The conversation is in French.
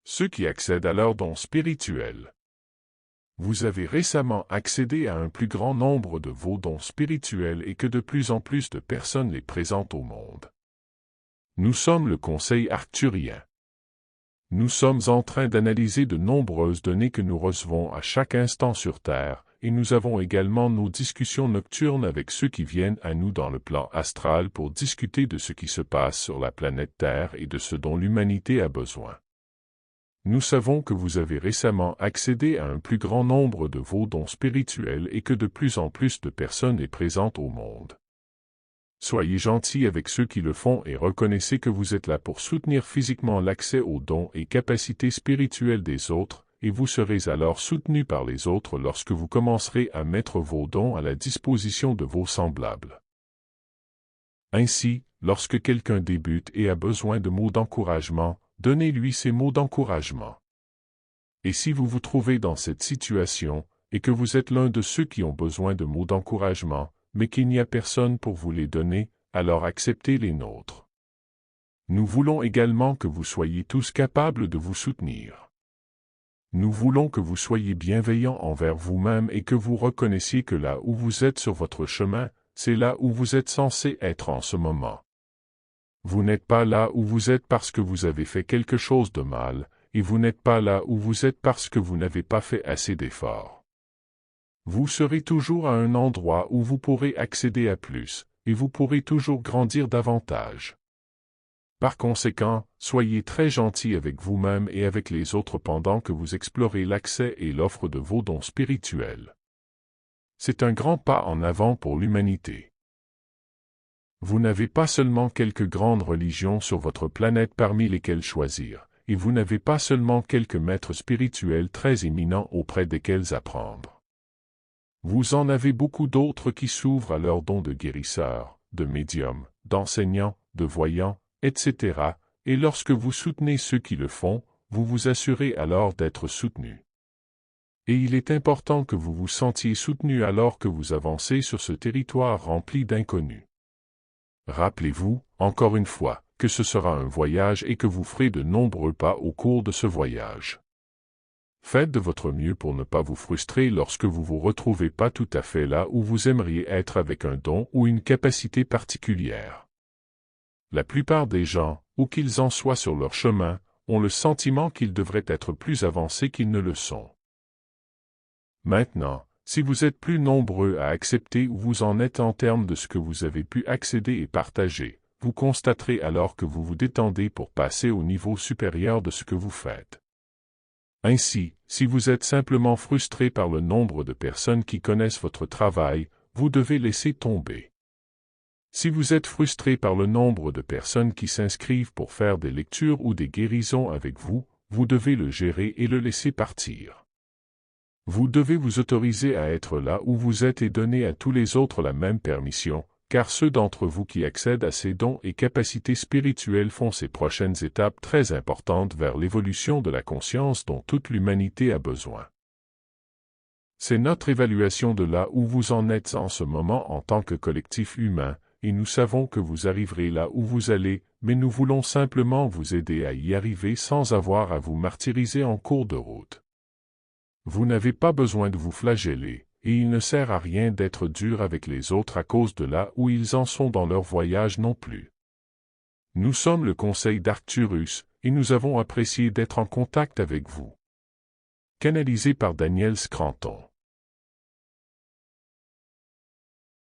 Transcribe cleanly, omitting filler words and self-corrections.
ceux qui accèdent à leurs dons spirituels. Vous avez récemment accédé à un plus grand nombre de vos dons spirituels et que de plus en plus de personnes les présentent au monde. Nous sommes le Conseil arcturien. Nous sommes en train d'analyser de nombreuses données que nous recevons à chaque instant sur Terre, et nous avons également nos discussions nocturnes avec ceux qui viennent à nous dans le plan astral pour discuter de ce qui se passe sur la planète Terre et de ce dont l'humanité a besoin. Nous savons que vous avez récemment accédé à un plus grand nombre de vos dons spirituels et que de plus en plus de personnes les présentent au monde. Soyez gentils avec ceux qui le font et reconnaissez que vous êtes là pour soutenir physiquement l'accès aux dons et capacités spirituelles des autres, et vous serez alors soutenus par les autres lorsque vous commencerez à mettre vos dons à la disposition de vos semblables. Ainsi, lorsque quelqu'un débute et a besoin de mots d'encouragement, donnez-lui ces mots d'encouragement. Et si vous vous trouvez dans cette situation, et que vous êtes l'un de ceux qui ont besoin de mots d'encouragement, mais qu'il n'y a personne pour vous les donner, alors acceptez les nôtres. Nous voulons également que vous soyez tous capables de vous soutenir. Nous voulons que vous soyez bienveillants envers vous-même et que vous reconnaissiez que là où vous êtes sur votre chemin, c'est là où vous êtes censé être en ce moment. Vous n'êtes pas là où vous êtes parce que vous avez fait quelque chose de mal, et vous n'êtes pas là où vous êtes parce que vous n'avez pas fait assez d'efforts. Vous serez toujours à un endroit où vous pourrez accéder à plus, et vous pourrez toujours grandir davantage. Par conséquent, soyez très gentils avec vous-même et avec les autres pendant que vous explorez l'accès et l'offre de vos dons spirituels. C'est un grand pas en avant pour l'humanité. Vous n'avez pas seulement quelques grandes religions sur votre planète parmi lesquelles choisir, et vous n'avez pas seulement quelques maîtres spirituels très éminents auprès desquels apprendre. Vous en avez beaucoup d'autres qui s'ouvrent à leurs dons de guérisseurs, de médiums, d'enseignants, de voyants, etc., et lorsque vous soutenez ceux qui le font, vous vous assurez alors d'être soutenus. Et il est important que vous vous sentiez soutenu alors que vous avancez sur ce territoire rempli d'inconnus. Rappelez-vous, encore une fois, que ce sera un voyage et que vous ferez de nombreux pas au cours de ce voyage. Faites de votre mieux pour ne pas vous frustrer lorsque vous vous retrouvez pas tout à fait là où vous aimeriez être avec un don ou une capacité particulière. La plupart des gens, où qu'ils en soient sur leur chemin, ont le sentiment qu'ils devraient être plus avancés qu'ils ne le sont. Maintenant, si vous êtes plus nombreux à accepter où vous en êtes en termes de ce que vous avez pu accéder et partager, vous constaterez alors que vous vous détendez pour passer au niveau supérieur de ce que vous faites. Ainsi, si vous êtes simplement frustré par le nombre de personnes qui connaissent votre travail, vous devez laisser tomber. Si vous êtes frustré par le nombre de personnes qui s'inscrivent pour faire des lectures ou des guérisons avec vous, vous devez le gérer et le laisser partir. Vous devez vous autoriser à être là où vous êtes et donner à tous les autres la même permission, car ceux d'entre vous qui accèdent à ces dons et capacités spirituelles font ces prochaines étapes très importantes vers l'évolution de la conscience dont toute l'humanité a besoin. C'est notre évaluation de là où vous en êtes en ce moment en tant que collectif humain, et nous savons que vous arriverez là où vous allez, mais nous voulons simplement vous aider à y arriver sans avoir à vous martyriser en cours de route. Vous n'avez pas besoin de vous flageller, et il ne sert à rien d'être dur avec les autres à cause de là où ils en sont dans leur voyage non plus. Nous sommes le Conseil d'Arcturus, et nous avons apprécié d'être en contact avec vous. Canalisé par Daniel Scranton.